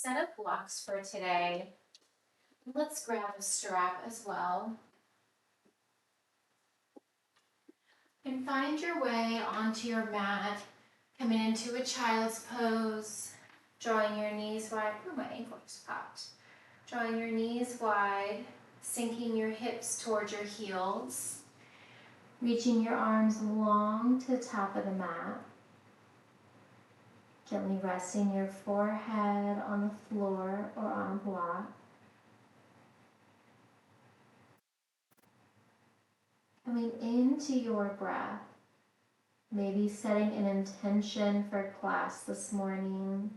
set of blocks for today. Let's grab a strap as well. And find your way onto your mat, coming into a child's pose, drawing your knees wide. Oh, my ankle just popped. Drawing your knees wide, sinking your hips towards your heels, reaching your arms long to the top of the mat. Gently resting your forehead on the floor or on a block. Coming into your breath, maybe setting an intention for class this morning.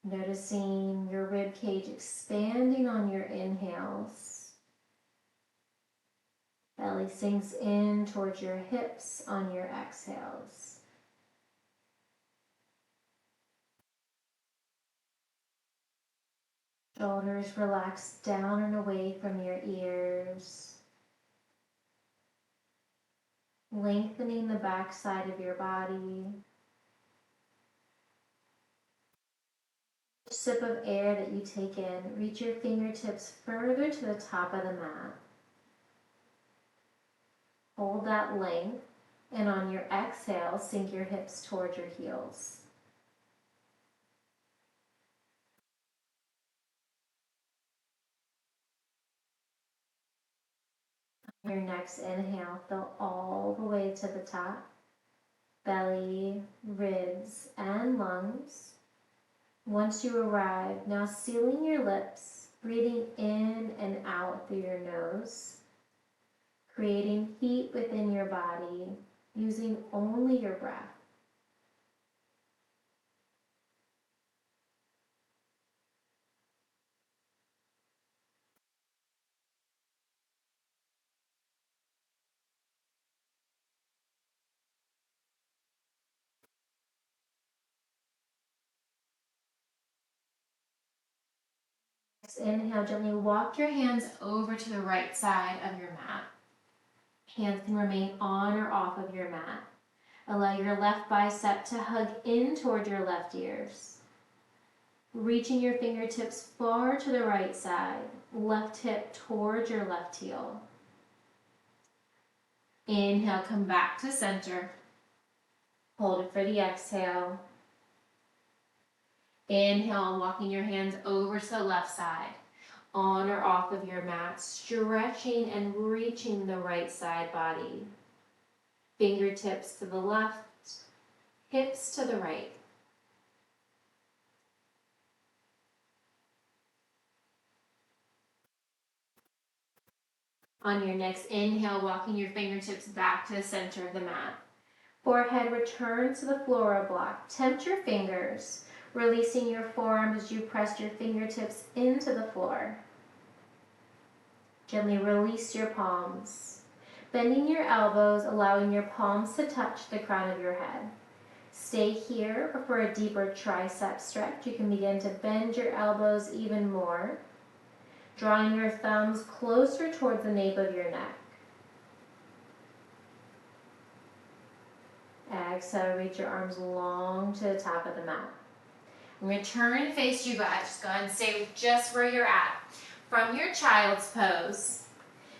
Noticing your rib cage expanding on your inhales. Belly sinks in towards your hips on your exhales. Shoulders relax down and away from your ears. Lengthening the back side of your body. Sip of air that you take in, reach your fingertips further to the top of the mat. Hold that length, and on your exhale, sink your hips towards your heels. Your next inhale, fill all the way to the top, belly, ribs, and lungs. Once you arrive, now sealing your lips, breathing in and out through your nose, creating heat within your body, using only your breath. Inhale, gently walk your hands over to the right side of your mat. Hands can remain on or off of your mat. Allow your left bicep to hug in toward your left ears. Reaching your fingertips far to the right side, left hip towards your left heel. Inhale, come back to center. Hold it for the exhale. Inhale, walking your hands over to the left side, on or off of your mat, stretching and reaching the right side body. Fingertips to the left, hips to the right. On your next inhale, walking your fingertips back to the center of the mat. Forehead returns to the floor or block. Tempt your fingers, releasing your forearms as you press your fingertips into the floor. Gently release your palms. Bending your elbows, allowing your palms to touch the crown of your head. Stay here, or for a deeper tricep stretch, you can begin to bend your elbows even more, drawing your thumbs closer towards the nape of your neck. Exhale, reach your arms long to the top of the mat. Return and face you guys. Just go ahead and stay just where you're at. From your child's pose,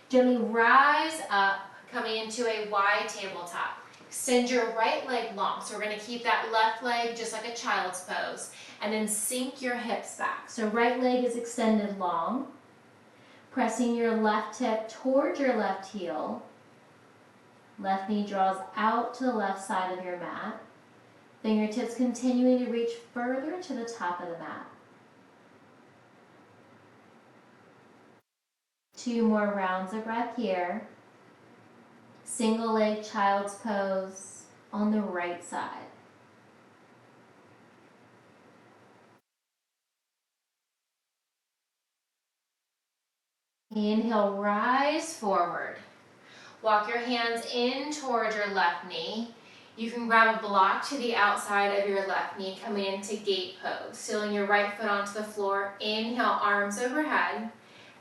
gently rise up, coming into a wide tabletop. Extend your right leg long. So we're going to keep that left leg just like a child's pose. And then sink your hips back. So right leg is extended long. Pressing your left hip towards your left heel. Left knee draws out to the left side of your mat. Fingertips continuing to reach further to the top of the mat. 2 more rounds of breath here. Single leg child's pose on the right side. Inhale, rise forward. Walk your hands in towards your left knee. You can grab a block to the outside of your left knee, coming into gate pose. Sealing your right foot onto the floor. Inhale, arms overhead.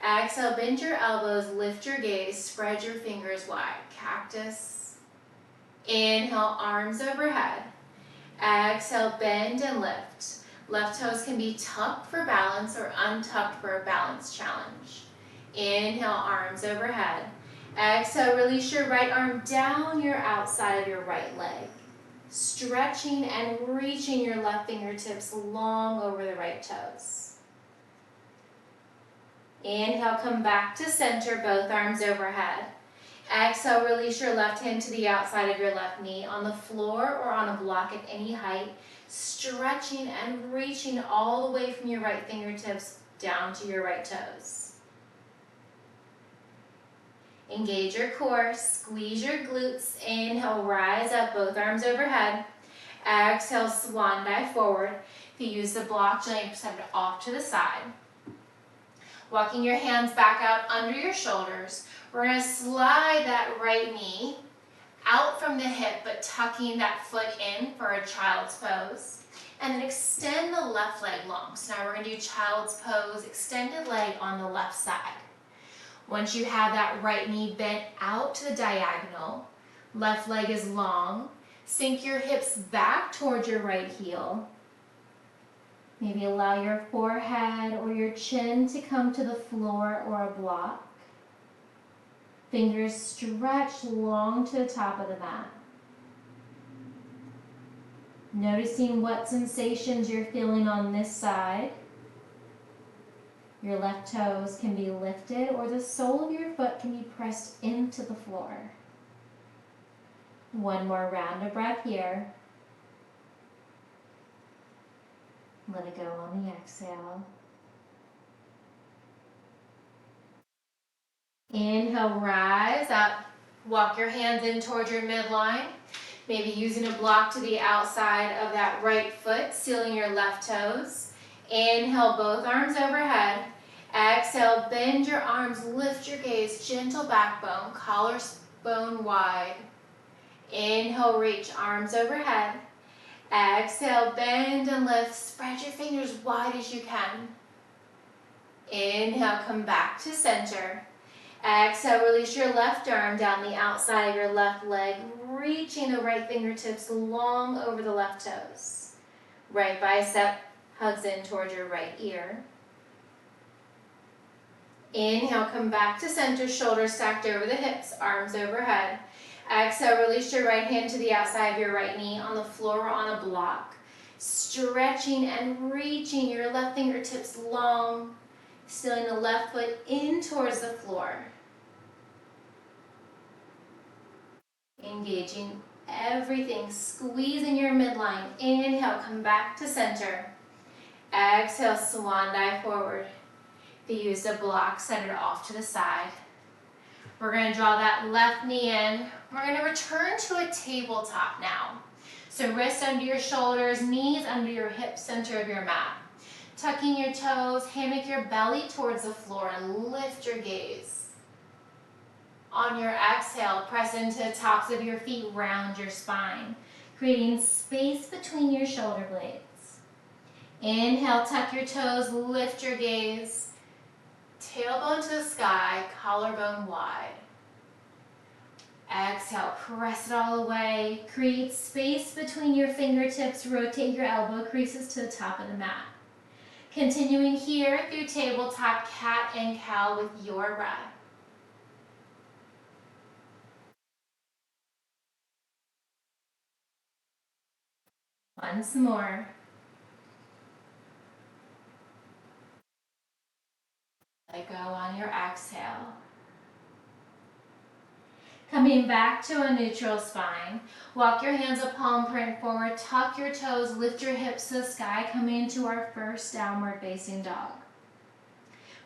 Exhale, bend your elbows, lift your gaze, spread your fingers wide. Cactus. Inhale, arms overhead. Exhale, bend and lift. Left toes can be tucked for balance or untucked for a balance challenge. Inhale, arms overhead. Exhale, release your right arm down your outside of your right leg. Stretching and reaching your left fingertips long over the right toes. Inhale, come back to center, both arms overhead. Exhale, release your left hand to the outside of your left knee on the floor or on a block at any height, stretching and reaching all the way from your right fingertips down to your right toes. Engage your core, squeeze your glutes. Inhale, rise up, both arms overhead. Exhale, swan dive forward. If you use the block, gently send it off to the side. Walking your hands back out under your shoulders. We're going to slide that right knee out from the hip, but tucking that foot in for a child's pose. And then extend the left leg long. So now we're going to do child's pose, extended leg on the left side. Once you have that right knee bent out to the diagonal, left leg is long, sink your hips back towards your right heel. Maybe allow your forehead or your chin to come to the floor or a block. Fingers stretch long to the top of the mat. Noticing what sensations you're feeling on this side. Your left toes can be lifted or the sole of your foot can be pressed into the floor. One more round of breath here. Let it go on the exhale. Inhale, rise up. Walk your hands in towards your midline. Maybe using a block to the outside of that right foot, sealing your left toes. Inhale, both arms overhead. Exhale, bend your arms, lift your gaze, gentle backbone, collarbone wide. Inhale, reach, arms overhead. Exhale, bend and lift, spread your fingers wide as you can. Inhale, come back to center. Exhale, release your left arm down the outside of your left leg, reaching the right fingertips long over the left toes. Right bicep hugs in towards your right ear. Inhale, come back to center, shoulders stacked over the hips, arms overhead. Exhale, release your right hand to the outside of your right knee on the floor or on a block. Stretching and reaching your left fingertips long, stealing the left foot in towards the floor. Engaging everything, squeezing your midline. Inhale, come back to center. Exhale, swan dive forward. If you used a block, set it off to the side. We're going to draw that left knee in. We're going to return to a tabletop now. So wrists under your shoulders, knees under your hip center of your mat. Tucking your toes, hammock your belly towards the floor and lift your gaze. On your exhale, press into the tops of your feet, round your spine, creating space between your shoulder blades. Inhale, tuck your toes, lift your gaze. Tailbone to the sky, collarbone wide. Exhale, press it all away. Create space between your fingertips. Rotate your elbow creases to the top of the mat. Continuing here through tabletop cat and cow with your breath. Once more. Let go on your exhale. Coming back to a neutral spine. Walk your hands a palm print forward. Tuck your toes. Lift your hips to the sky. Coming into our first downward facing dog.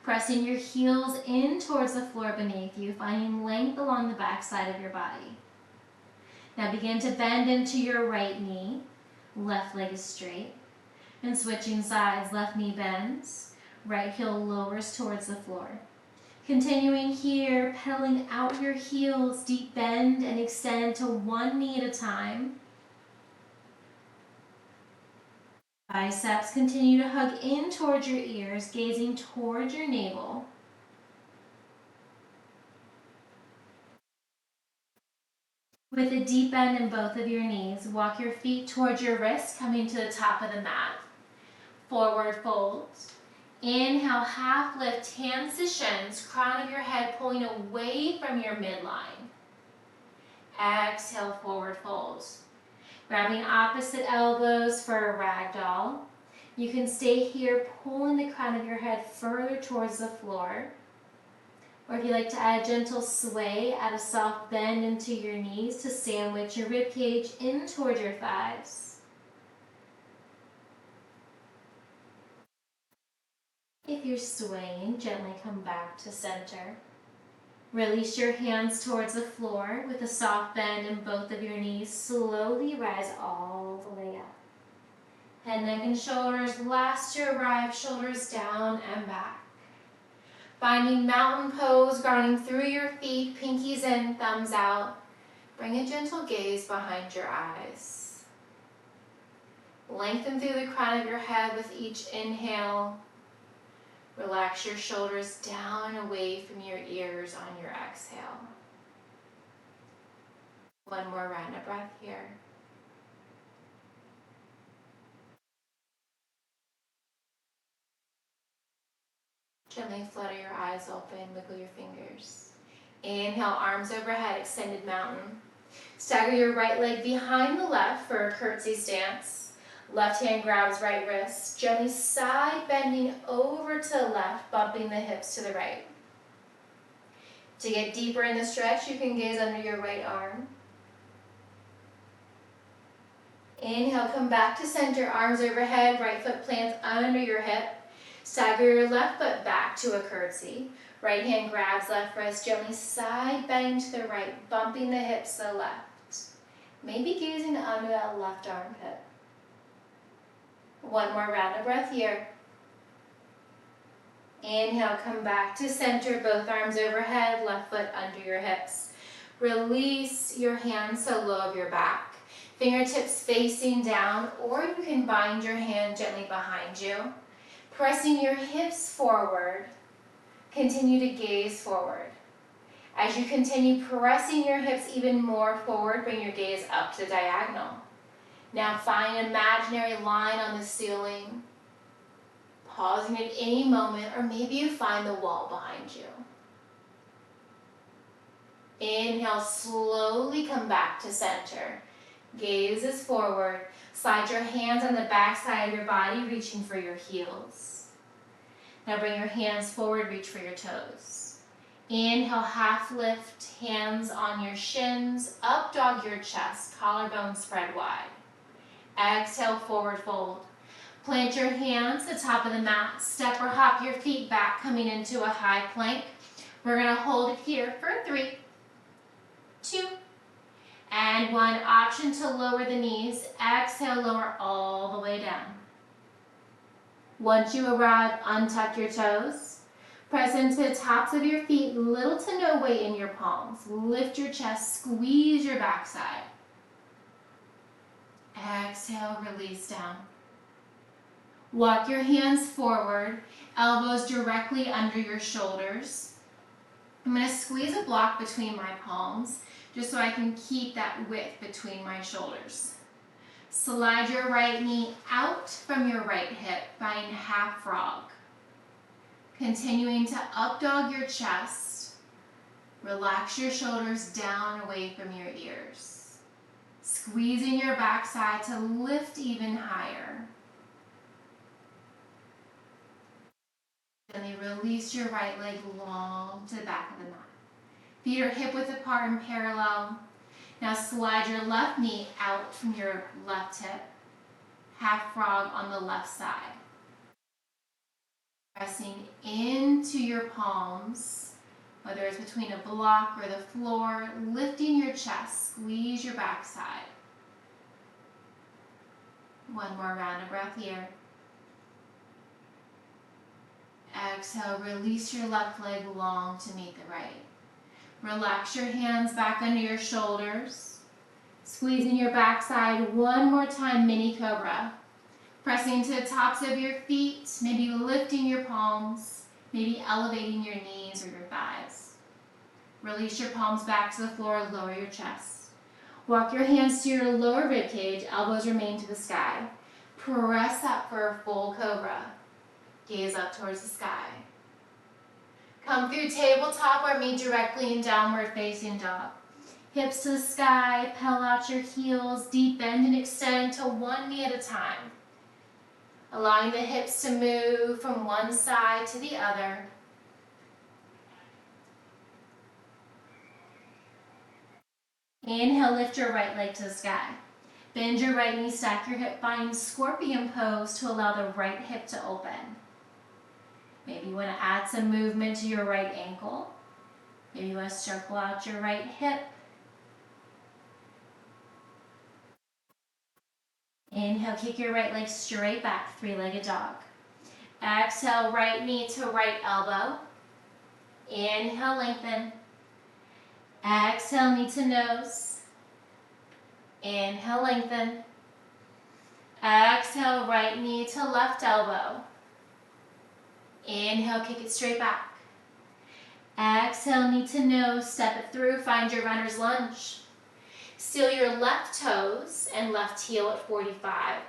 Pressing your heels in towards the floor beneath you, finding length along the back side of your body. Now begin to bend into your right knee. Left leg is straight. And switching sides, left knee bends. Right heel lowers towards the floor. Continuing here, pedaling out your heels, deep bend and extend to one knee at a time. Biceps continue to hug in towards your ears, gazing towards your navel. With a deep bend in both of your knees, walk your feet towards your wrists, coming to the top of the mat. Forward fold. Inhale, half lift, hands to shins, crown of your head pulling away from your midline. Exhale, forward fold. Grabbing opposite elbows for a ragdoll. You can stay here, pulling the crown of your head further towards the floor. Or if you like to add a gentle sway, add a soft bend into your knees to sandwich your rib cage in towards your thighs. If you're swaying, gently come back to center. Release your hands towards the floor with a soft bend in both of your knees. Slowly rise all the way up. Head, neck, and shoulders last to arrive, shoulders down and back. Finding mountain pose, grounding through your feet, pinkies in, thumbs out. Bring a gentle gaze behind your eyes. Lengthen through the crown of your head with each inhale. Relax your shoulders down away from your ears on your exhale. One more round of breath here. Gently flutter your eyes open, wiggle your fingers. Inhale, arms overhead, extended mountain. Stagger your right leg behind the left for a curtsy stance. Left hand grabs right wrist, gently side bending over to the left, bumping the hips to the right. To get deeper in the stretch, you can gaze under your right arm. Inhale, come back to center, arms overhead, right foot plants under your hip. Stagger your left foot back to a curtsy. Right hand grabs left wrist, gently side bend to the right, bumping the hips to the left. Maybe gazing under that left armpit. One more round of breath here. Inhale, come back to center, both arms overhead, left foot under your hips. Release your hands so low of your back. Fingertips facing down, or you can bind your hand gently behind you. Pressing your hips forward, continue to gaze forward. As you continue pressing your hips even more forward, bring your gaze up to diagonal. Now find an imaginary line on the ceiling, pausing at any moment, or maybe you find the wall behind you. Inhale, slowly come back to center. Gaze is forward. Slide your hands on the back side of your body, reaching for your heels. Now bring your hands forward, reach for your toes. Inhale, half lift, hands on your shins, up dog your chest, collarbone spread wide. Exhale, forward fold. Plant your hands at the top of the mat, step or hop your feet back, coming into a high plank. We're gonna hold it here for 3, 2, and 1. Option to lower the knees. Exhale, lower all the way down. Once you arrive, untuck your toes. Press into the tops of your feet, little to no weight in your palms. Lift your chest, squeeze your backside. Exhale, release down. Walk your hands forward, elbows directly under your shoulders. I'm going to squeeze a block between my palms, just so I can keep that width between my shoulders. Slide your right knee out from your right hip, finding half frog. Continuing to up dog your chest. Relax your shoulders down away from your ears. Squeezing your backside to lift even higher. Then release your right leg long to the back of the mat. Feet are hip width apart and parallel. Now slide your left knee out from your left hip. Half frog on the left side. Pressing into your palms, whether it's between a block or the floor, lifting your chest, squeeze your backside. One more round of breath here. Exhale, release your left leg long to meet the right. Relax your hands back under your shoulders. Squeezing your backside one more time, mini cobra. Pressing to the tops of your feet, maybe lifting your palms, maybe elevating your knees or your thighs. Release your palms back to the floor, lower your chest. Walk your hands to your lower rib cage, elbows remain to the sky. Press up for a full cobra. Gaze up towards the sky. Come through tabletop or meet directly in downward facing dog. Hips to the sky, pedal out your heels, deep bend and extend to one knee at a time. Allowing the hips to move from one side to the other. Inhale, lift your right leg to the sky. Bend your right knee, stack your hip, find scorpion pose to allow the right hip to open. Maybe you want to add some movement to your right ankle. Maybe you want to circle out your right hip. Inhale, kick your right leg straight back, three-legged dog. Exhale, right knee to right elbow. Inhale, lengthen. Exhale, knee to nose. Inhale, lengthen. Exhale, right knee to left elbow. Inhale, kick it straight back. Exhale, knee to nose, step it through, find your runner's lunge. Seal your left toes and left heel at 45.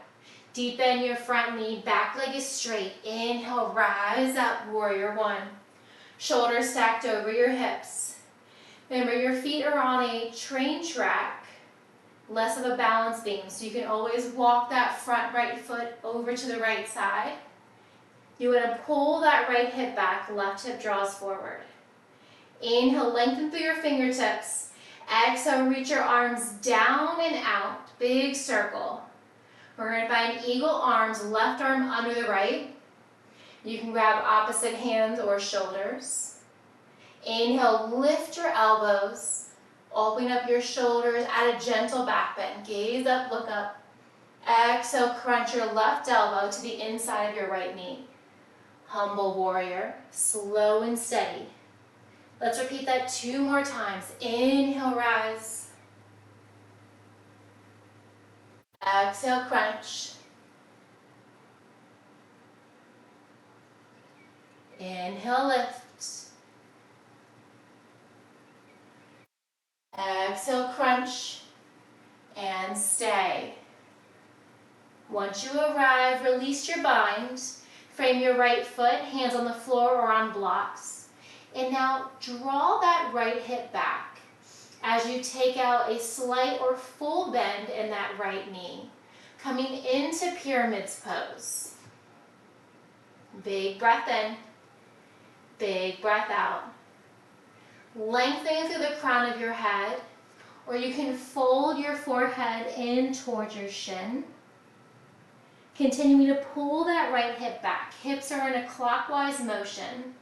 Deep bend your front knee, back leg is straight. Inhale, rise up, warrior one. Shoulders stacked over your hips. Remember, your feet are on a train track, less of a balance beam, so you can always walk that front right foot over to the right side. You want to pull that right hip back, left hip draws forward. Inhale, lengthen through your fingertips. Exhale, reach your arms down and out, big circle. We're going to find eagle arms, left arm under the right. You can grab opposite hands or shoulders. Inhale, lift your elbows, open up your shoulders, add a gentle back bend. Gaze up, look up. Exhale, crunch your left elbow to the inside of your right knee. Humble warrior, slow and steady. Let's repeat that 2 more times. Inhale, rise. Exhale, crunch. Inhale, lift. Exhale, crunch. And stay. Once you arrive, release your bind. Frame your right foot, hands on the floor or on blocks. And now draw that right hip back as you take out a slight or full bend in that right knee. Coming into pyramid's pose. Big breath in, big breath out. Lengthening through the crown of your head, or you can fold your forehead in towards your shin. Continuing to pull that right hip back. Hips are in a clockwise motion.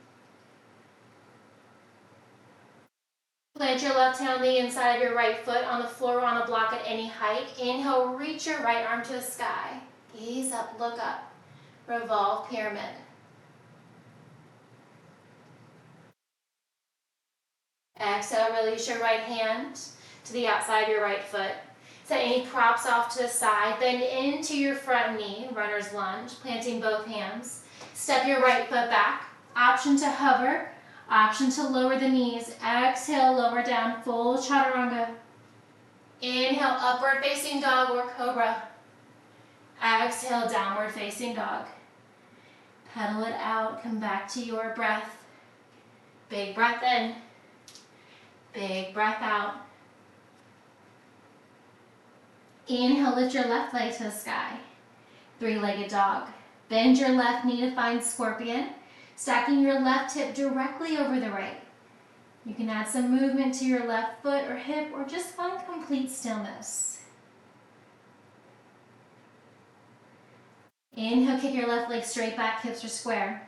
Plant your left hand on the inside of your right foot on the floor or on a block at any height. Inhale, reach your right arm to the sky. Gaze up, look up. Revolve pyramid. Exhale, release your right hand to the outside of your right foot. Set any props off to the side. Bend into your front knee, runner's lunge, planting both hands. Step your right foot back. Option to hover. Option to lower the knees. Exhale, lower down, full chaturanga. Inhale, upward facing dog or cobra. Exhale, downward facing dog. Pedal it out, come back to your breath. Big breath in. Big breath out. Inhale, lift your left leg to the sky. Three-legged dog. Bend your left knee to find scorpion. Stacking your left hip directly over the right. You can add some movement to your left foot or hip or just find complete stillness. Inhale, kick your left leg straight back, hips are square.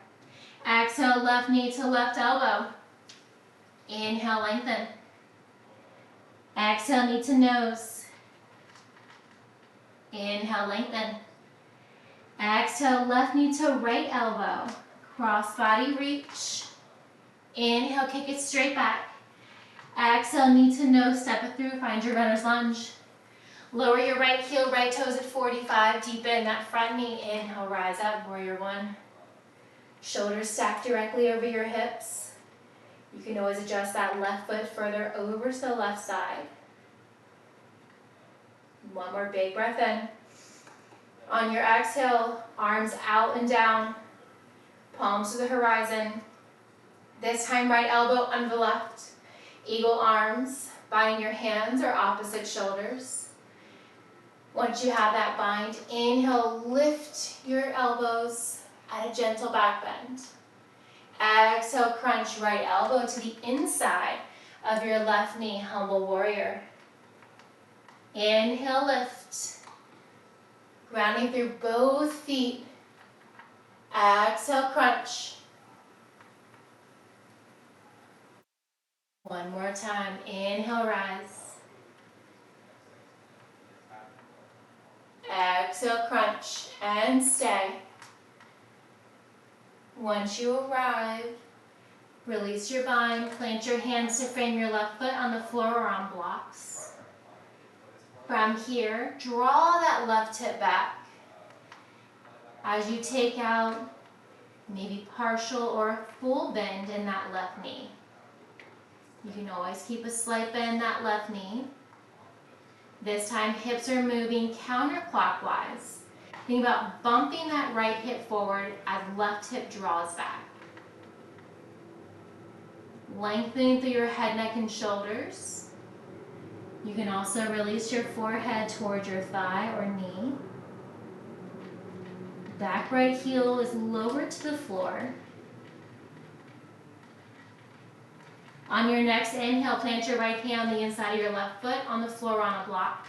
Exhale, left knee to left elbow. Inhale, lengthen. Exhale, knee to nose. Inhale, lengthen. Exhale, left knee to right elbow. Cross body reach. Inhale, kick it straight back. Exhale, knee to nose, step it through, find your runner's lunge. Lower your right heel, right toes at 45, deepen that front knee. Inhale, rise up, warrior one. Shoulders stacked directly over your hips. You can always adjust that left foot further over to the left side. One more big breath in. On your exhale, arms out and down, palms to the horizon. This time, right elbow under the left. Eagle arms, bind your hands or opposite shoulders. Once you have that bind, inhale, lift your elbows at a gentle back bend. Exhale, crunch right elbow to the inside of your left knee, humble warrior. Inhale, lift. Grounding through both feet. Exhale, crunch. One more time. Inhale, rise. Exhale, crunch, and stay. Once you arrive, release your bind, plant your hands to frame your left foot on the floor or on blocks. From here, draw that left hip back. As you take out maybe partial or full bend in that left knee. You can always keep a slight bend in that left knee. This time, hips are moving counterclockwise. Think about bumping that right hip forward as left hip draws back. Lengthening through your head, neck, and shoulders. You can also release your forehead towards your thigh or knee. Back right heel is lowered to the floor. On your next inhale, plant your right hand on the inside of your left foot on the floor on a block.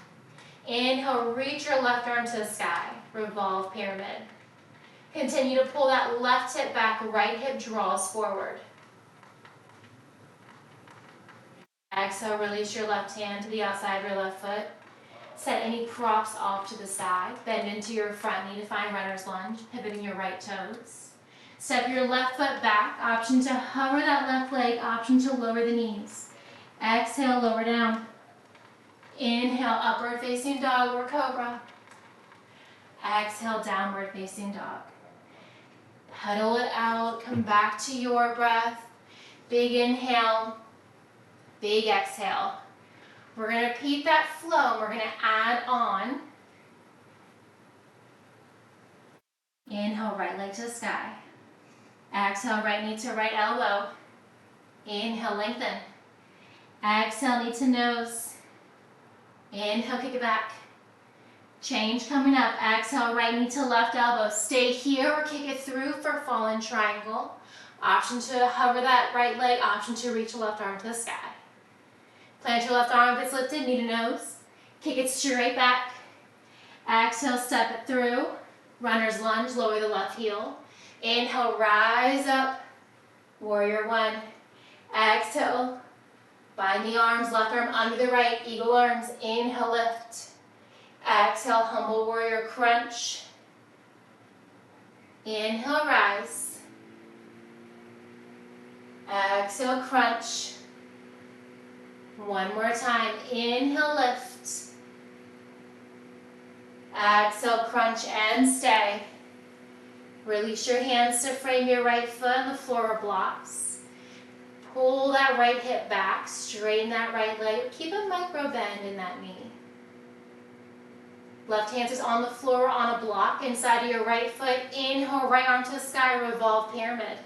Inhale, reach your left arm to the sky, revolve pyramid. Continue to pull that left hip back, right hip draws forward. Exhale, release your left hand to the outside of your left foot. Set any props off to the side. Bend into your front knee to find runner's lunge, pivoting your right toes. Step your left foot back, option to hover that left leg, option to lower the knees. Exhale, lower down. Inhale, upward facing dog or cobra. Exhale, downward facing dog. Pedal it out, come back to your breath. Big inhale, big exhale. We're going to repeat that flow. We're going to add on. Inhale, right leg to the sky. Exhale, right knee to right elbow. Inhale, lengthen. Exhale, knee to nose. Inhale, kick it back. Change coming up. Exhale, right knee to left elbow. Stay here or kick it through for fallen triangle. Option to hover that right leg. Option to reach the left arm to the sky. Plant your left arm if it's lifted, knee to nose. Kick it straight back. Exhale, step it through. Runner's lunge, lower the left heel. Inhale, rise up. Warrior one. Exhale, bind the arms, left arm under the right, eagle arms. Inhale, lift. Exhale, humble warrior crunch. Inhale, rise. Exhale, crunch. One more time. Inhale, lift. Exhale, crunch and stay. Release your hands to frame your right foot on the floor or blocks. Pull that right hip back, straighten that right leg. Keep a micro bend in that knee. Left hand is on the floor on a block inside of your right foot. Inhale, right arm to the sky, revolve pyramid.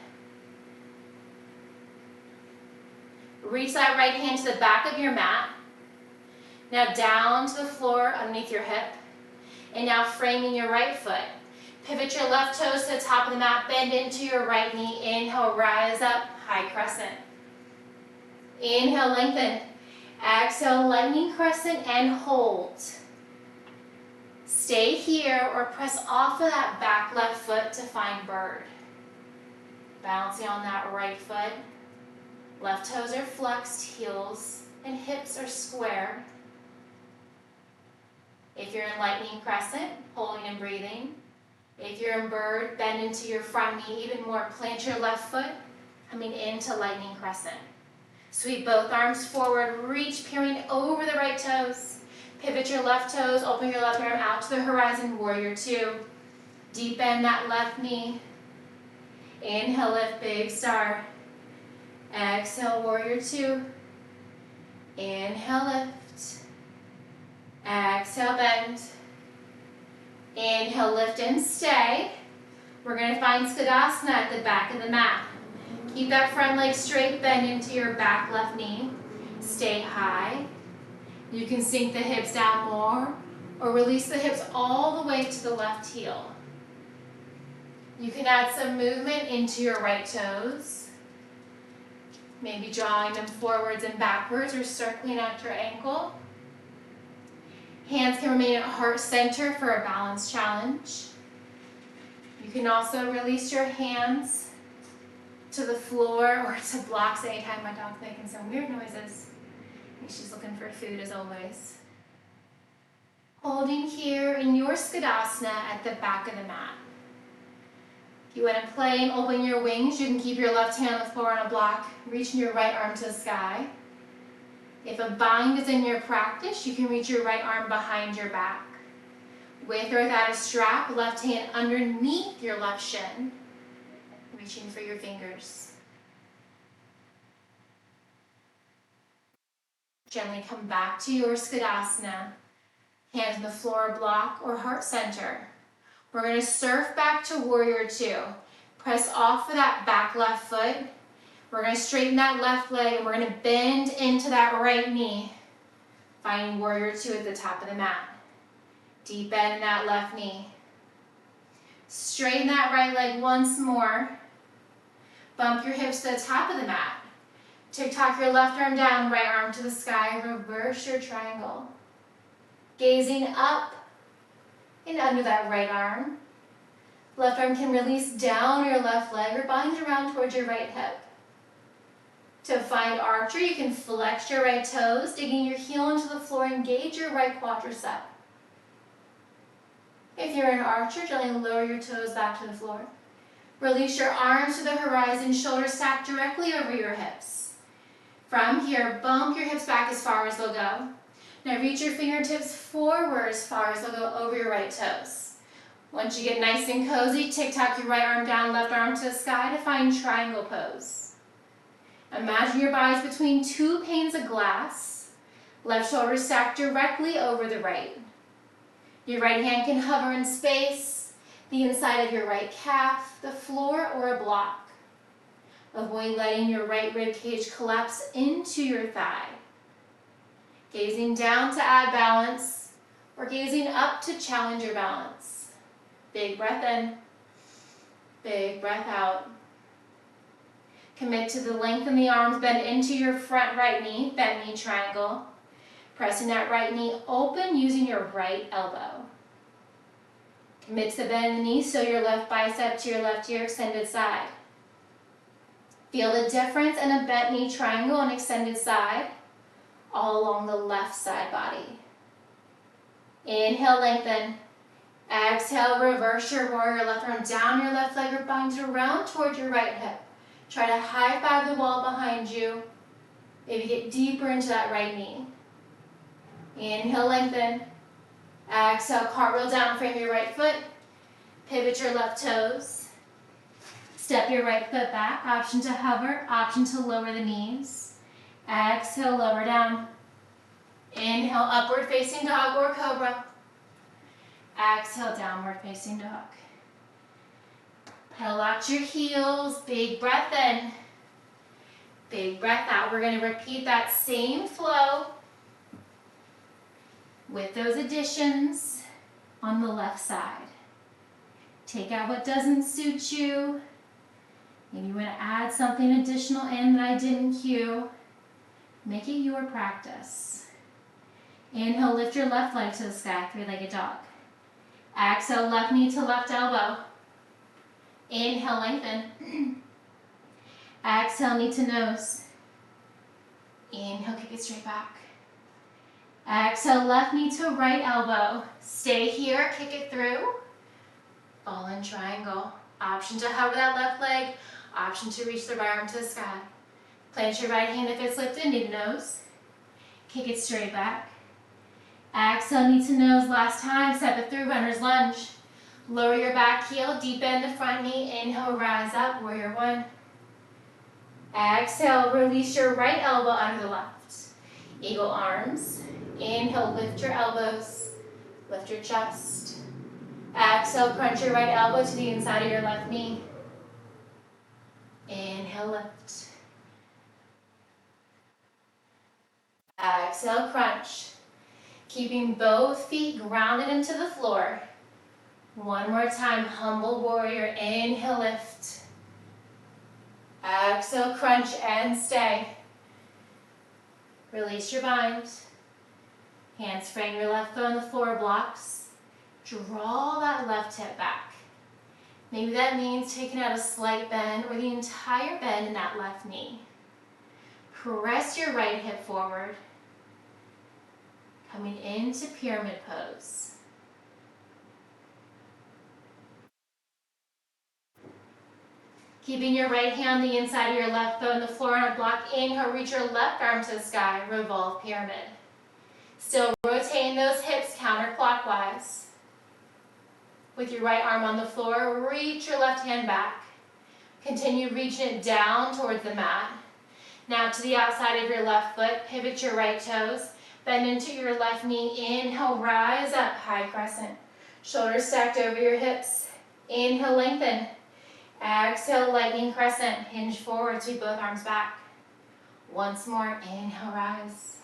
Reach that right hand to the back of your mat. Now down to the floor underneath your hip. And now framing your right foot. Pivot your left toes to the top of the mat. Bend into your right knee. Inhale, rise up, high crescent. Inhale, lengthen. Exhale, lightning crescent and hold. Stay here or press off of that back left foot to find bird. Balancing on that right foot. Left toes are flexed, heels and hips are square. If you're in lightning crescent, holding and breathing. If you're in bird, bend into your front knee even more. Plant your left foot, coming into lightning crescent. Sweep both arms forward, reach, peering over the right toes. Pivot your left toes, open your left arm out to the horizon, warrior two. Deep bend that left knee. Inhale, lift, big star. Exhale, warrior two. Inhale, lift. Exhale, bend. Inhale, lift and stay. We're going to find Skadasana at the back of the mat. Keep that front leg straight, bend into your back left knee. Stay high. You can sink the hips down more or release the hips all the way to the left heel. You can add some movement into your right toes. Maybe drawing them forwards and backwards or circling at your ankle. Hands can remain at heart center for a balance challenge. You can also release your hands to the floor or to blocks anytime my dog's making some weird noises. I think she's looking for food as always. Holding here in your Skadasana at the back of the mat. If you want to play and open your wings, you can keep your left hand on the floor on a block, reaching your right arm to the sky. If a bind is in your practice, you can reach your right arm behind your back. With or without a strap, left hand underneath your left shin, reaching for your fingers. Gently come back to your Skadasana. Hands on the floor, block, or heart center. We're going to surf back to Warrior Two. Press off of that back left foot. We're going to straighten that left leg and we're going to bend into that right knee. Finding Warrior Two at the top of the mat. Deep bend in that left knee. Straighten that right leg once more. Bump your hips to the top of the mat. Tick-tock your left arm down, right arm to the sky. Reverse your triangle. Gazing up and under that right arm. Left arm can release down your left leg or bind around towards your right hip. To find archer, you can flex your right toes, digging your heel into the floor, engage your right quadricep. If you're an archer, gently lower your toes back to the floor. Release your arms to the horizon, shoulders stacked directly over your hips. From here, bump your hips back as far as they'll go. Now reach your fingertips forward as far as they'll go over your right toes. Once you get nice and cozy, tick-tock your right arm down, left arm to the sky to find triangle pose. Imagine your body's between two panes of glass. Left shoulder stacked directly over the right. Your right hand can hover in space, the inside of your right calf, the floor, or a block. Avoid letting your right rib cage collapse into your thigh. Gazing down to add balance, or gazing up to challenge your balance. Big breath in, big breath out. Commit to the length in the arms, bend into your front right knee, bent knee triangle. Pressing that right knee open using your right elbow. Commit to the bend in the knee, so your left bicep to your left ear, extended side. Feel the difference in a bent knee triangle and extended side, all along the left side body. Inhale, lengthen. Exhale, reverse your warrior, left arm down your left leg or bind it around towards your right hip. Try to high five the wall behind you. Maybe get deeper into that right knee. Inhale, lengthen. Exhale, cartwheel down, frame your right foot. Pivot your left toes. Step your right foot back. Option to hover, option to lower the knees. Exhale, lower down. Inhale, upward facing dog or cobra. Exhale, downward facing dog. Pedal out your heels, big breath in. Big breath out. We're going to repeat that same flow with those additions on the left side. Take out what doesn't suit you. Maybe you want to add something additional in that I didn't cue. Make it your practice. Inhale, lift your left leg to the sky, three-legged dog. Exhale, left knee to left elbow. Inhale, lengthen. Exhale, knee to nose. Inhale, kick it straight back. Exhale, left knee to right elbow. Stay here, kick it through. Ball and triangle. Option to hover that left leg. Option to reach the right arm to the sky. Plant your right hand if it's lifted, knee to nose. Kick it straight back. Exhale, knee to nose. Last time, step it through, runner's lunge. Lower your back heel, deep bend the front knee. Inhale, rise up, warrior one. Exhale, release your right elbow under the left. Eagle arms. Inhale, lift your elbows, lift your chest. Exhale, crunch your right elbow to the inside of your left knee. Inhale, lift. Exhale, crunch. Keeping both feet grounded into the floor. One more time, humble warrior. Inhale, lift. Exhale, crunch and stay. Release your bind. Hands frame your left foot on the floor blocks. Draw that left hip back. Maybe that means taking out a slight bend or the entire bend in that left knee. Press your right hip forward. Coming into pyramid pose. Keeping your right hand on the inside of your left foot on the floor on a block. Inhale, reach your left arm to the sky, revolve pyramid. Still rotating those hips counterclockwise. With your right arm on the floor, reach your left hand back. Continue reaching it down towards the mat. Now to the outside of your left foot, pivot your right toes, bend into your left knee. Inhale, rise up, high crescent. Shoulders stacked over your hips. Inhale, lengthen. Exhale, lightning crescent. Hinge forward, sweep both arms back. Once more, inhale, rise.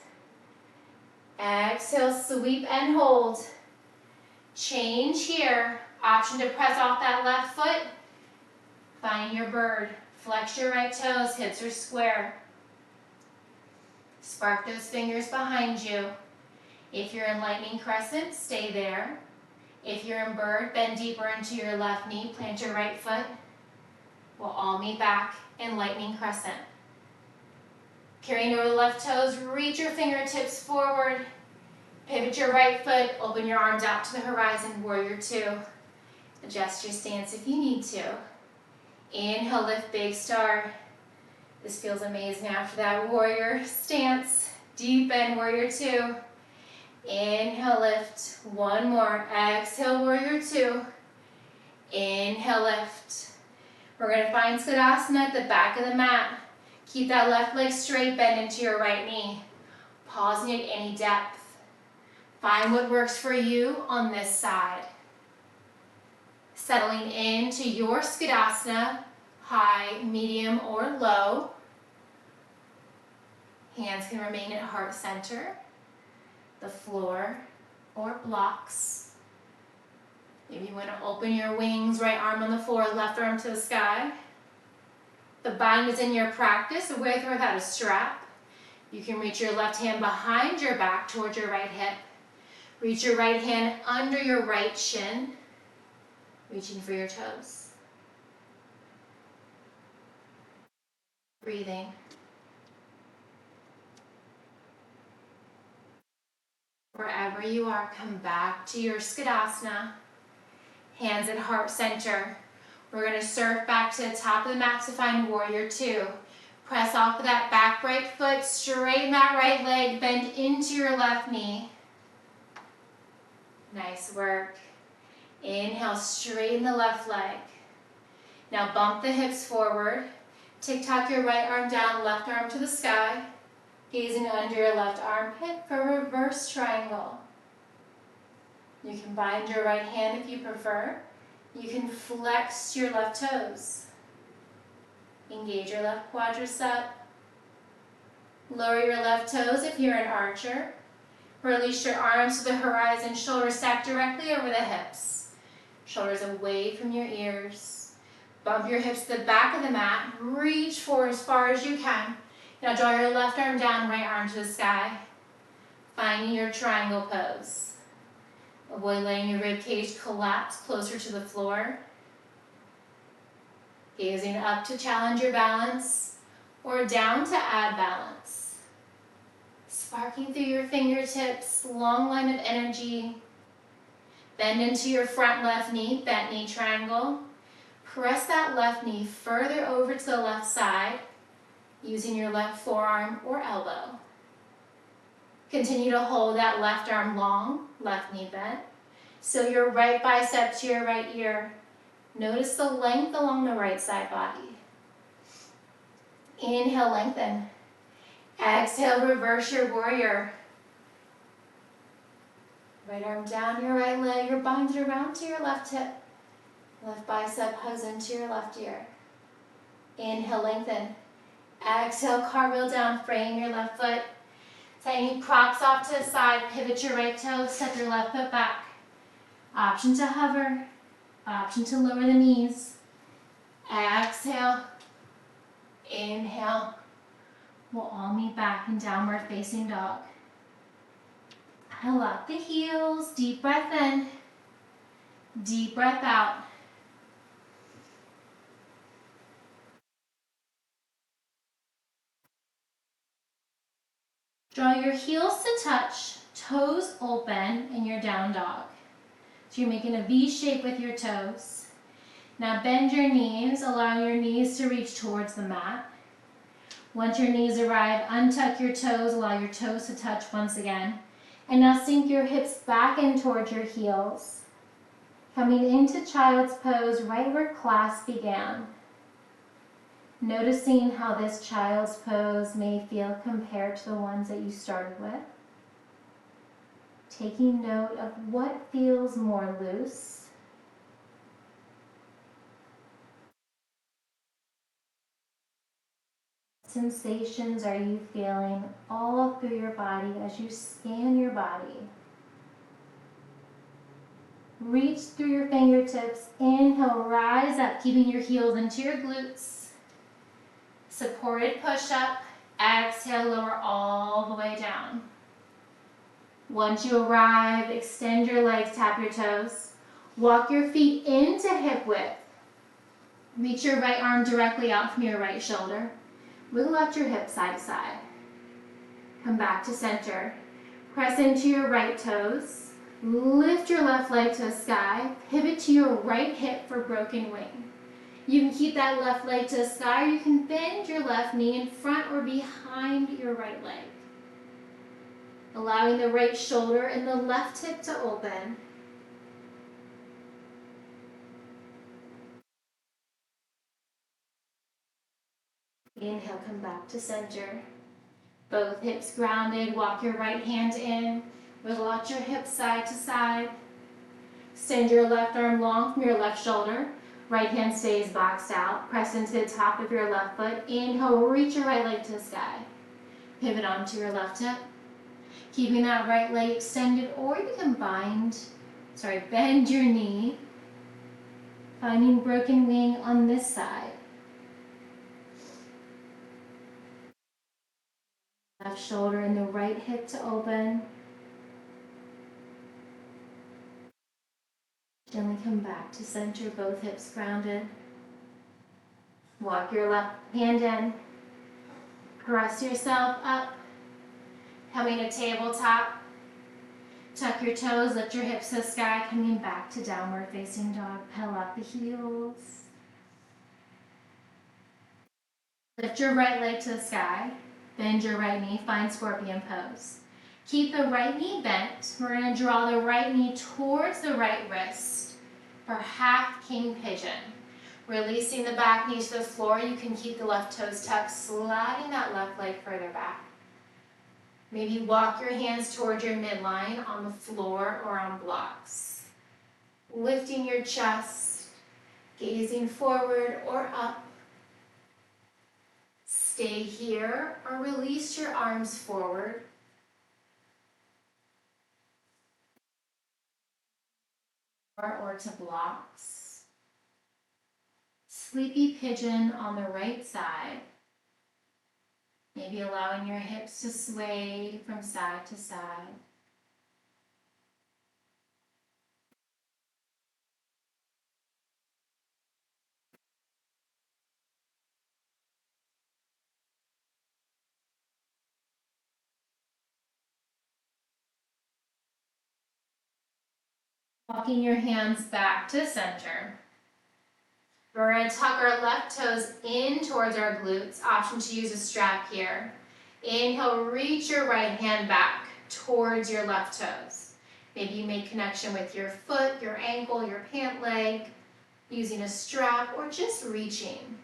Exhale, sweep and hold. Change here. Option to press off that left foot. Find your bird. Flex your right toes, hips are square. Spark those fingers behind you. If you're in lightning crescent, stay there. If you're in bird, bend deeper into your left knee, plant your right foot. We'll all meet back in lightning crescent. Carrying over the left toes, reach your fingertips forward. Pivot your right foot, open your arms out to the horizon, warrior two. Adjust your stance if you need to. Inhale, lift, big star. This feels amazing after that warrior stance. Deep bend, warrior two. Inhale, lift. One more. Exhale, warrior two. Inhale, lift. We're going to find Skadasana at the back of the mat. Keep that left leg straight, bend into your right knee. Pausing at any depth. Find what works for you on this side. Settling into your Skadasana, high, medium, or low. Hands can remain at heart center, the floor, or blocks. Maybe you want to open your wings, right arm on the floor, left arm to the sky. The bind is in your practice, with or without a strap. You can reach your left hand behind your back towards your right hip. Reach your right hand under your right shin, reaching for your toes. Breathing. Wherever you are, come back to your Skadasana. Hands at heart center. We're going to surf back to the top of the mat to find warrior two. Press off of that back right foot, straighten that right leg, bend into your left knee. Nice work. Inhale, straighten the left leg. Now bump the hips forward. Tick-tock your right arm down, left arm to the sky. Gazing under your left armpit for a reverse triangle. You can bind your right hand if you prefer. You can flex your left toes. Engage your left quadricep. Lower your left toes if you're an archer. Release your arms to the horizon, shoulders stacked directly over the hips. Shoulders away from your ears. Bump your hips to the back of the mat. Reach forward as far as you can. Now draw your left arm down, right arm to the sky. Finding your triangle pose. Avoid letting your rib cage collapse closer to the floor. Gazing up to challenge your balance or down to add balance. Sparking through your fingertips, long line of energy. Bend into your front left knee, bent knee triangle. Press that left knee further over to the left side using your left forearm or elbow. Continue to hold that left arm long, left knee bent. So your right bicep to your right ear. Notice the length along the right side body. Inhale, lengthen. Exhale, reverse your warrior. Right arm down your right leg, or bind it around to your left hip. Left bicep hugs into your left ear. Inhale, lengthen. Exhale, cartwheel down, frame your left foot. Tiny crocs off to the side, pivot your right toe, step your left foot back. Option to hover, option to lower the knees. Exhale, inhale. We'll all meet back in downward facing dog. Pull up the heels, deep breath in, deep breath out. Draw your heels to touch, toes open in your down dog. So you're making a V shape with your toes. Now bend your knees, allowing your knees to reach towards the mat. Once your knees arrive, untuck your toes, allow your toes to touch once again. And now sink your hips back in towards your heels. Coming into child's pose right where class began. Noticing how this child's pose may feel compared to the ones that you started with. Taking note of what feels more loose. Sensations are you feeling all through your body as you scan your body? Reach through your fingertips. Inhale, rise up, keeping your heels into your glutes. Supported push-up. Exhale, lower all the way down. Once you arrive, extend your legs, tap your toes. Walk your feet into hip width. Reach your right arm directly out from your right shoulder. Wiggle out your hips side to side. Come back to center. Press into your right toes. Lift your left leg to the sky. Pivot to your right hip for broken wing. You can keep that left leg to the sky, or you can bend your left knee in front or behind your right leg. Allowing the right shoulder and the left hip to open. Inhale, come back to center. Both hips grounded. Walk your right hand in. Wiggle out your hips side to side. Extend your left arm long from your left shoulder. Right hand stays boxed out. Press into the top of your left foot. Inhale, reach your right leg to the sky. Pivot onto your left hip. Keeping that right leg extended, or you can bend your knee. Finding broken wing on this side. Left shoulder and the right hip to open. Gently come back to center, both hips grounded. Walk your left hand in. Press yourself up. Coming to tabletop. Tuck your toes, lift your hips to the sky, coming back to downward facing dog. Pull up the heels. Lift your right leg to the sky. Bend your right knee, find scorpion pose. Keep the right knee bent. We're going to draw the right knee towards the right wrist for half king pigeon. Releasing the back knee to the floor, you can keep the left toes tucked, sliding that left leg further back. Maybe walk your hands towards your midline on the floor or on blocks. Lifting your chest, gazing forward or up. Stay here or release your arms forward. Or to blocks. Sleepy pigeon on the right side. Maybe allowing your hips to sway from side to side. Walking your hands back to center. We're going to tuck our left toes in towards our glutes. Option to use a strap here. Inhale, reach your right hand back towards your left toes. Maybe you make connection with your foot, your ankle, your pant leg, using a strap, or just reaching.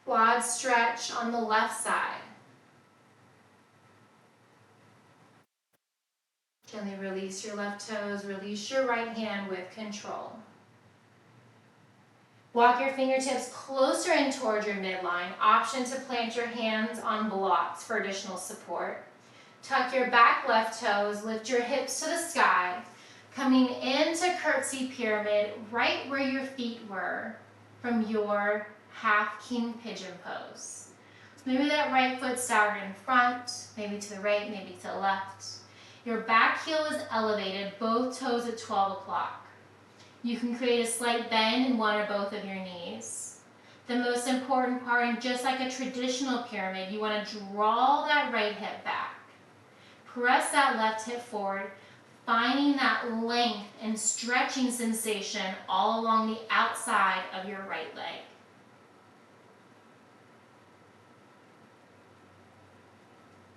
Quad stretch on the left side. Gently release your left toes, release your right hand with control. Walk your fingertips closer in towards your midline. Option to plant your hands on blocks for additional support. Tuck your back left toes, lift your hips to the sky, coming into curtsy pyramid right where your feet were from your half king pigeon pose. So maybe that right foot started in front, maybe to the right, maybe to the left. Your back heel is elevated, both toes at 12 o'clock. You can create a slight bend in one or both of your knees. The most important part, and just like a traditional pyramid, you want to draw that right hip back. Press that left hip forward, finding that length and stretching sensation all along the outside of your right leg.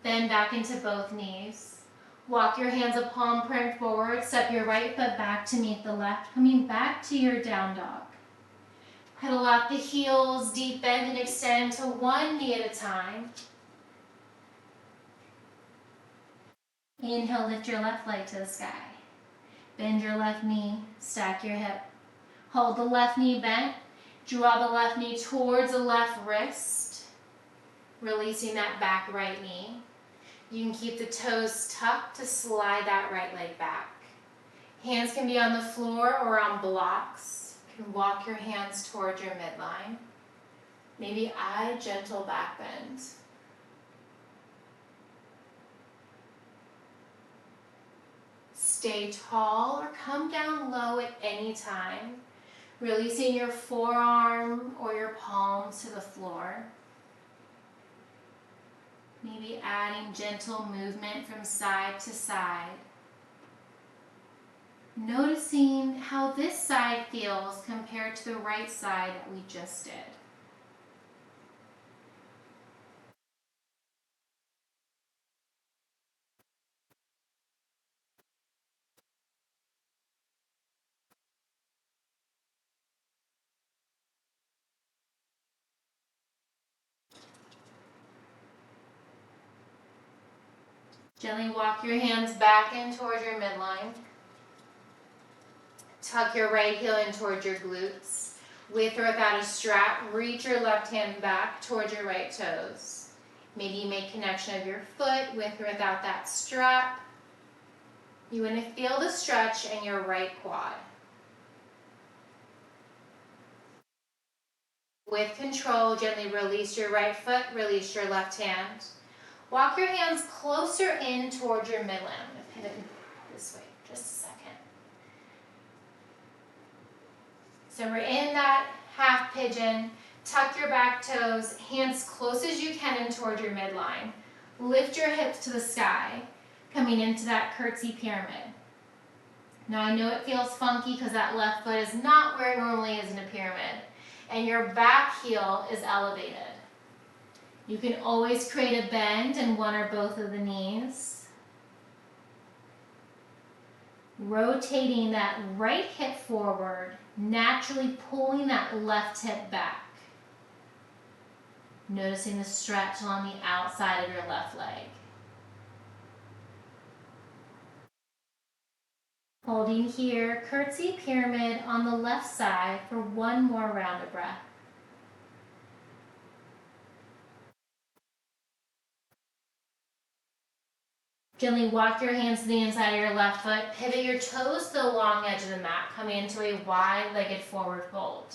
Bend back into both knees. Walk your hands a palm print forward, step your right foot back to meet the left, coming back to your down dog. Pedal out the heels, deep bend and extend to one knee at a time. Inhale, lift your left leg to the sky. Bend your left knee, stack your hip. Hold the left knee bent, draw the left knee towards the left wrist, releasing that back right knee. You can keep the toes tucked to slide that right leg back. Hands can be on the floor or on blocks. You can walk your hands towards your midline. Maybe add a gentle back bend. Stay tall or come down low at any time, releasing your forearm or your palms to the floor. Maybe adding gentle movement from side to side. Noticing how this side feels compared to the right side that we just did. Gently walk your hands back in towards your midline. Tuck your right heel in towards your glutes. With or without a strap, reach your left hand back towards your right toes. Maybe you make connection of your foot with or without that strap. You want to feel the stretch in your right quad. With control, gently release your right foot, release your left hand. Walk your hands closer in towards your midline. I'm going to pivot this way just a second. So we're in that half pigeon. Tuck your back toes, hands close as you can in towards your midline. Lift your hips to the sky, coming into that curtsy pyramid. Now I know it feels funky because that left foot is not where it normally is in a pyramid, and your back heel is elevated. You can always create a bend in one or both of the knees. Rotating that right hip forward, naturally pulling that left hip back. Noticing the stretch along the outside of your left leg. Holding here, curtsy pyramid on the left side for one more round of breath. Gently walk your hands to the inside of your left foot. Pivot your toes to the long edge of the mat, coming into a wide-legged forward fold.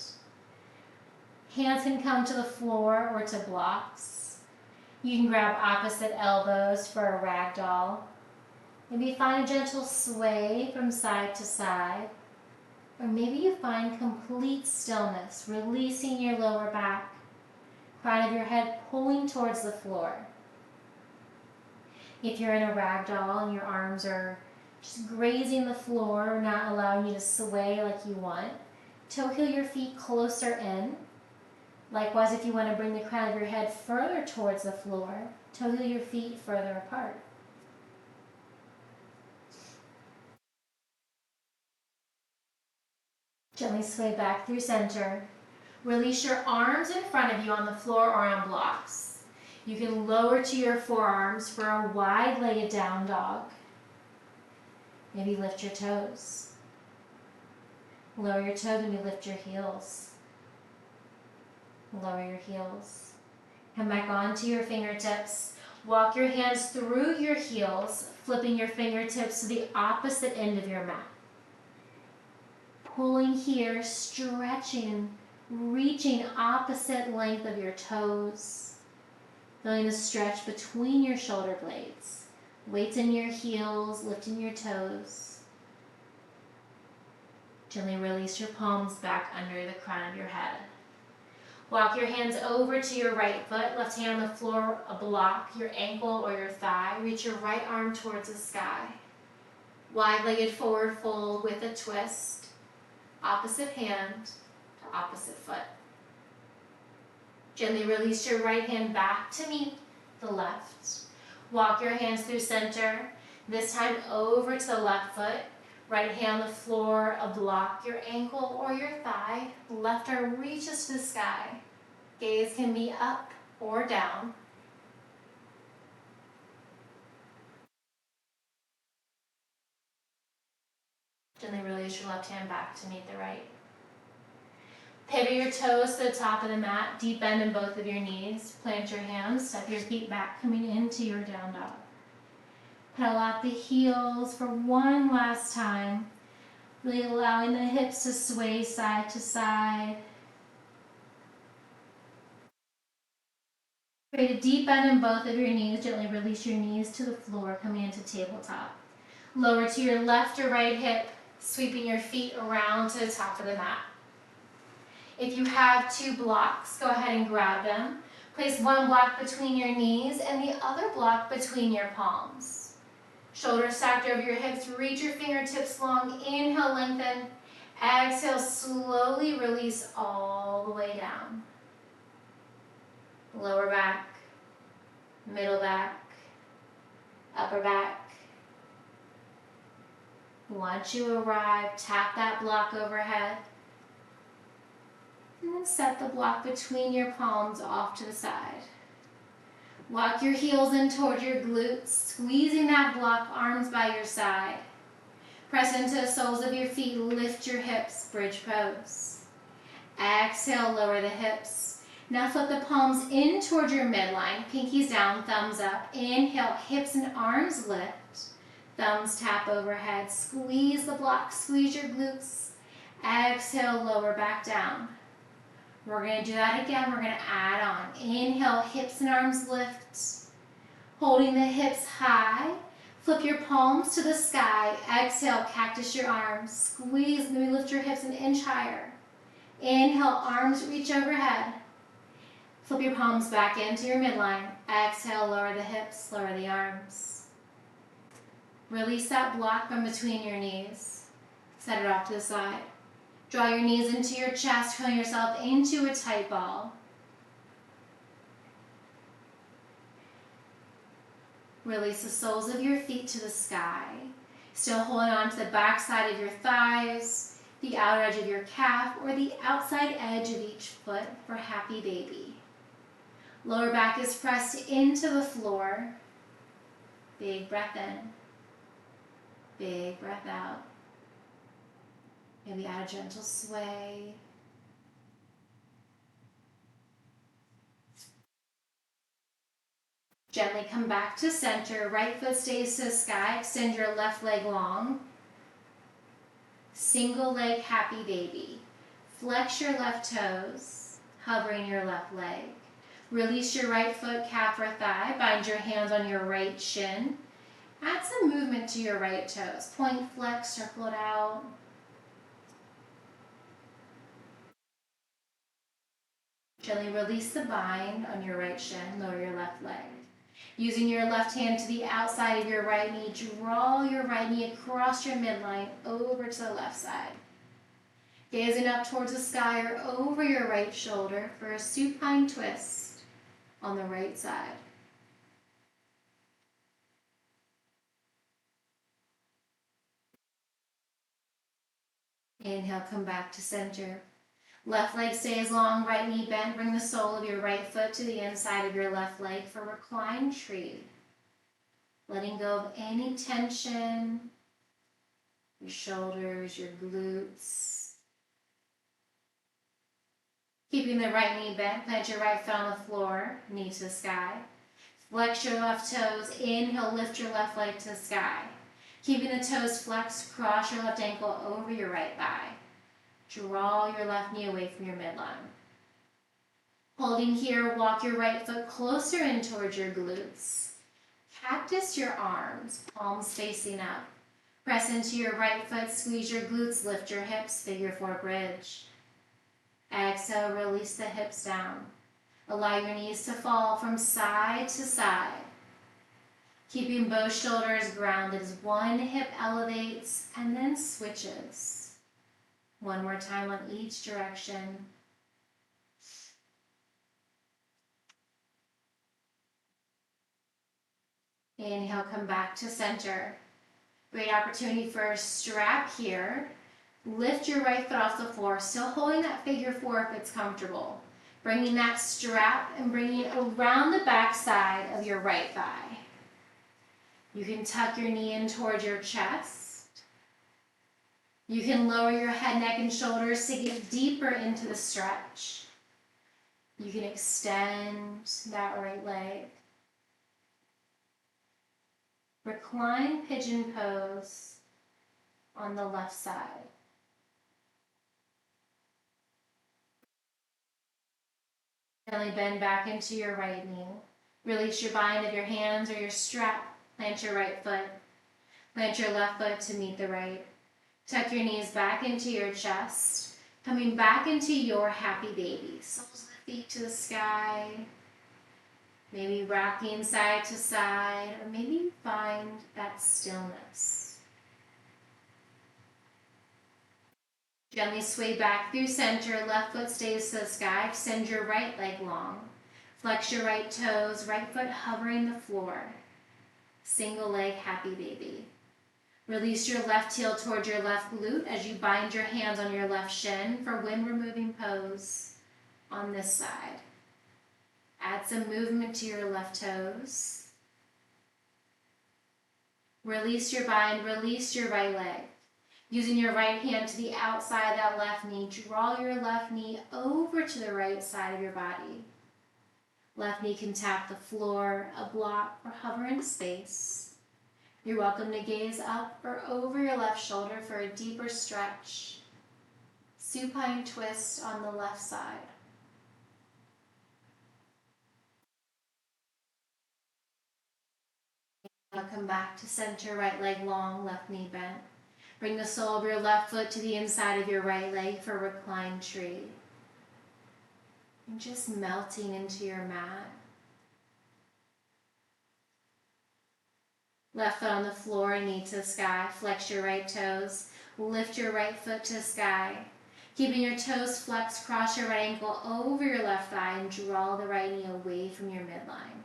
Hands can come to the floor or to blocks. You can grab opposite elbows for a ragdoll. Maybe find a gentle sway from side to side. Or maybe you find complete stillness, releasing your lower back, crown of your head pulling towards the floor. If you're in a ragdoll and your arms are just grazing the floor, not allowing you to sway like you want, toe heel your feet closer in. Likewise, if you want to bring the crown of your head further towards the floor, toe heel your feet further apart. Gently sway back through center. Release your arms in front of you on the floor or on blocks. You can lower to your forearms for a wide-legged down dog. Maybe lift your toes. Lower your toes, maybe lift your heels. Lower your heels. Come back onto your fingertips. Walk your hands through your heels, flipping your fingertips to the opposite end of your mat. Pulling here, stretching, reaching opposite length of your toes. Feeling the stretch between your shoulder blades. Weights in your heels, lifting your toes. Gently release your palms back under the crown of your head. Walk your hands over to your right foot, left hand on the floor, a block, your ankle or your thigh. Reach your right arm towards the sky. Wide-legged forward fold with a twist. Opposite hand to opposite foot. Gently release your right hand back to meet the left. Walk your hands through center. This time over to the left foot. Right hand on the floor, a block, your ankle or your thigh. Left arm reaches to the sky. Gaze can be up or down. Gently release your left hand back to meet the right. Pivot your toes to the top of the mat. Deep bend in both of your knees. Plant your hands. Step your feet back, coming into your down dog. Pedal out the heels for one last time. Really allowing the hips to sway side to side. Create a deep bend in both of your knees. Gently release your knees to the floor, coming into tabletop. Lower to your left or right hip, sweeping your feet around to the top of the mat. If you have two blocks, go ahead and grab them. Place one block between your knees and the other block between your palms. Shoulders stacked over your hips, reach your fingertips long. Inhale, lengthen. Exhale, slowly release all the way down. Lower back, middle back, upper back. Once you arrive, tap that block overhead. And then set the block between your palms off to the side. Walk your heels in toward your glutes, squeezing that block, arms by your side. Press into the soles of your feet, lift your hips, bridge pose. Exhale, lower the hips. Now flip the palms in toward your midline, pinkies down, thumbs up. Inhale, hips and arms lift. Thumbs tap overhead, squeeze the block, squeeze your glutes. Exhale, lower back down. We're going to do that again. We're going to add on. Inhale, hips and arms lift. Holding the hips high. Flip your palms to the sky. Exhale, cactus your arms. Squeeze, maybe lift your hips an inch higher. Inhale, arms reach overhead. Flip your palms back into your midline. Exhale, lower the hips, lower the arms. Release that block from between your knees. Set it off to the side. Draw your knees into your chest, curling yourself into a tight ball. Release the soles of your feet to the sky. Still holding on to the back side of your thighs, the outer edge of your calf, or the outside edge of each foot for happy baby. Lower back is pressed into the floor. Big breath in. Big breath out. Maybe add a gentle sway. Gently come back to center. Right foot stays to the sky. Extend your left leg long. Single leg happy baby. Flex your left toes, hovering your left leg. Release your right foot, calf or thigh. Bind your hands on your right shin. Add some movement to your right toes. Point, flex, circle it out. Gently release the bind on your right shin, lower your left leg. Using your left hand to the outside of your right knee, draw your right knee across your midline over to the left side. Gazing up towards the sky or over your right shoulder for a supine twist on the right side. Inhale, come back to center. Left leg stays long, right knee bent. Bring the sole of your right foot to the inside of your left leg for reclined tree. Letting go of any tension, your shoulders, your glutes. Keeping the right knee bent, plant your right foot on the floor, knee to the sky. Flex your left toes, inhale, lift your left leg to the sky. Keeping the toes flexed, cross your left ankle over your right thigh. Draw your left knee away from your midline. Holding here, walk your right foot closer in towards your glutes. Cactus your arms, palms facing up. Press into your right foot, squeeze your glutes, lift your hips, figure four bridge. Exhale, release the hips down. Allow your knees to fall from side to side. Keeping both shoulders grounded as one hip elevates and then switches. One more time on each direction. Inhale, come back to center. Great opportunity for a strap here. Lift your right foot off the floor, still holding that figure four if it's comfortable. Bringing that strap and bringing it around the back side of your right thigh. You can tuck your knee in towards your chest. You can lower your head, neck, and shoulders to get deeper into the stretch. You can extend that right leg. Recline pigeon pose on the left side. Gently bend back into your right knee. Release your bind of your hands or your strap. Plant your right foot. Plant your left foot to meet the right. Tuck your knees back into your chest. Coming back into your happy baby. Soles of the feet to the sky. Maybe rocking side to side, or maybe find that stillness. Gently sway back through center, left foot stays to the sky. Extend your right leg long. Flex your right toes, right foot hovering the floor. Single leg happy baby. Release your left heel towards your left glute as you bind your hands on your left shin for wind removing pose on this side. Add some movement to your left toes. Release your bind, release your right leg. Using your right hand to the outside of that left knee, draw your left knee over to the right side of your body. Left knee can tap the floor, a block, or hover in space. You're welcome to gaze up or over your left shoulder for a deeper stretch. Supine twist on the left side. Now come back to center, right leg long, left knee bent. Bring the sole of your left foot to the inside of your right leg for reclined tree. And just melting into your mat. Left foot on the floor, knee to the sky. Flex your right toes. Lift your right foot to the sky. Keeping your toes flexed, cross your right ankle over your left thigh and draw the right knee away from your midline.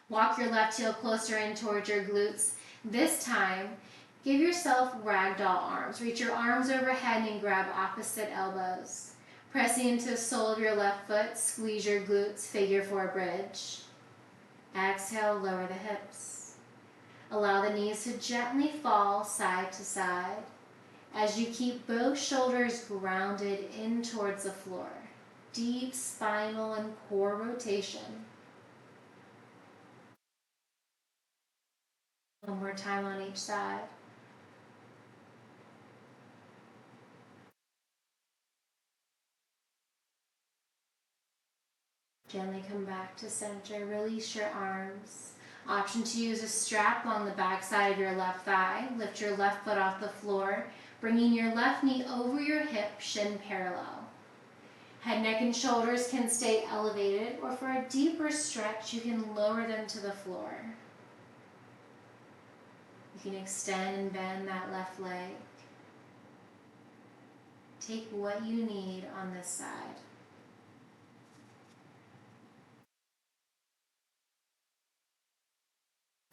Walk your left heel closer in towards your glutes. This time, give yourself ragdoll arms. Reach your arms overhead and grab opposite elbows. Pressing into the sole of your left foot, squeeze your glutes, figure four bridge. Exhale, lower the hips. Allow the knees to gently fall side to side as you keep both shoulders grounded in towards the floor. Deep spinal and core rotation. One more time on each side. Gently come back to center. Release your arms. Option to use a strap along the back side of your left thigh. Lift your left foot off the floor, bringing your left knee over your hip, shin parallel. Head, neck, and shoulders can stay elevated, or for a deeper stretch, you can lower them to the floor. You can extend and bend that left leg. Take what you need on this side.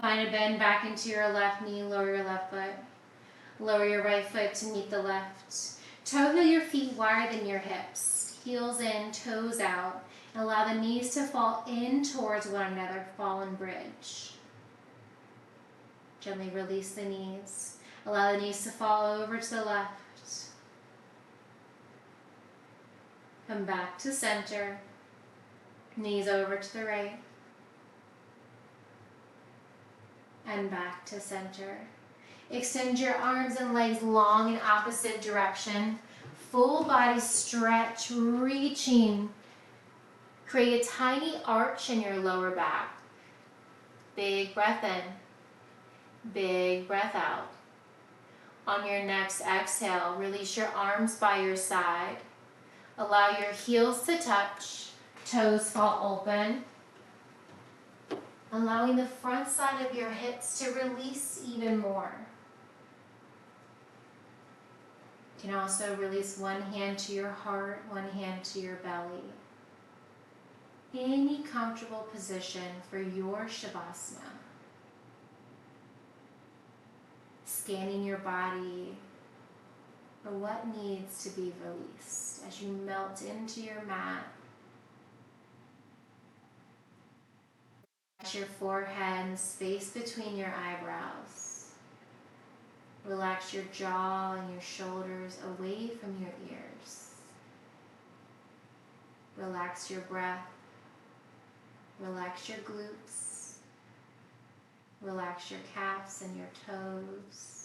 Find a bend back into your left knee, lower your left foot. Lower your right foot to meet the left. Toe heel your feet wider than your hips. Heels in, toes out. And allow the knees to fall in towards one another, fallen bridge. Gently release the knees. Allow the knees to fall over to the left. Come back to center. Knees over to the right. And back to center. Extend your arms and legs long in opposite direction. Full body stretch, reaching. Create a tiny arch in your lower back. Big breath in. Big breath out. On your next exhale, release your arms by your side. Allow your heels to touch. Toes fall open. Allowing the front side of your hips to release even more. You can also release one hand to your heart, one hand to your belly. Any comfortable position for your Shavasana. Scanning your body for what needs to be released as you melt into your mat. Relax your forehead and space between your eyebrows. Relax your jaw and your shoulders away from your ears. Relax your breath. Relax your glutes. Relax your calves and your toes.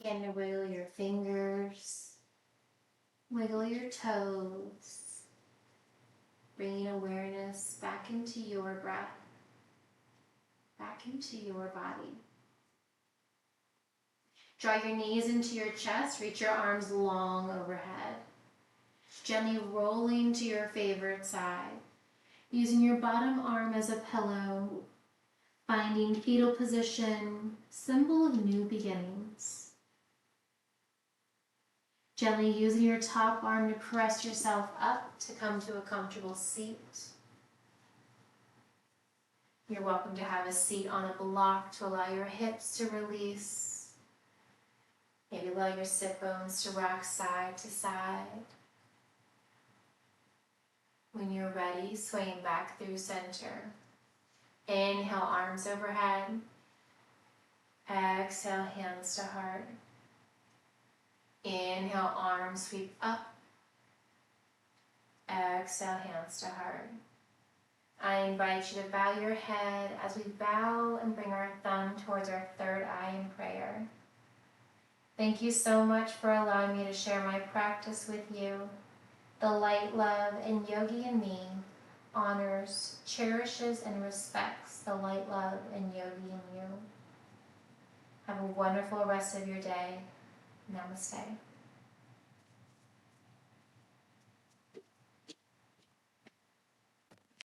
Begin to wiggle your fingers, wiggle your toes, bringing awareness back into your breath, back into your body. Draw your knees into your chest, reach your arms long overhead, gently rolling to your favorite side, using your bottom arm as a pillow, finding fetal position, symbol of new beginnings. Gently using your top arm to press yourself up to come to a comfortable seat. You're welcome to have a seat on a block to allow your hips to release. Maybe allow your sit bones to rock side to side. When you're ready, swaying back through center. Inhale, arms overhead. Exhale, hands to heart. Inhale, arms sweep up. Exhale, hands to heart. I invite you to bow your head as we bow and bring our thumb towards our third eye in prayer. Thank you so much for allowing me to share my practice with you. The light, love, and yogi in me honors, cherishes, and respects the light, love, and yogi in you. Have a wonderful rest of your day. Namaste.